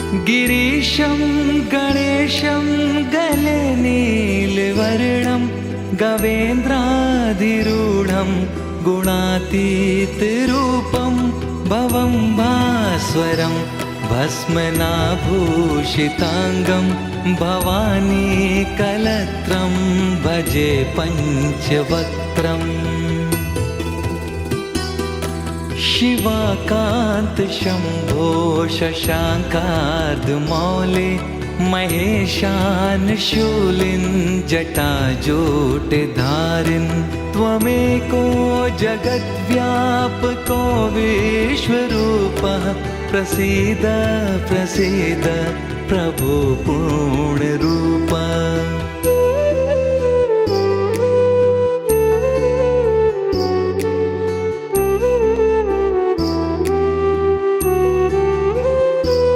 गिरीशं गणेशं गले नीलवर्णं गवेन्द्राधिरूढं गुणातीतरूपं भवं भास्वरं भस्मनाभूषिताङ्गं भवानी कलत्रं भजे पञ्चवक्त्रम् शिवाकान्त शम्भो शशाङ्कार्धमौले महेशान शूलिन् जटाजूटधारिन् त्वमेको जगद्व्यापको विश्वरूपः प्रसीद प्रसीद प्रभो पूर्णरूप।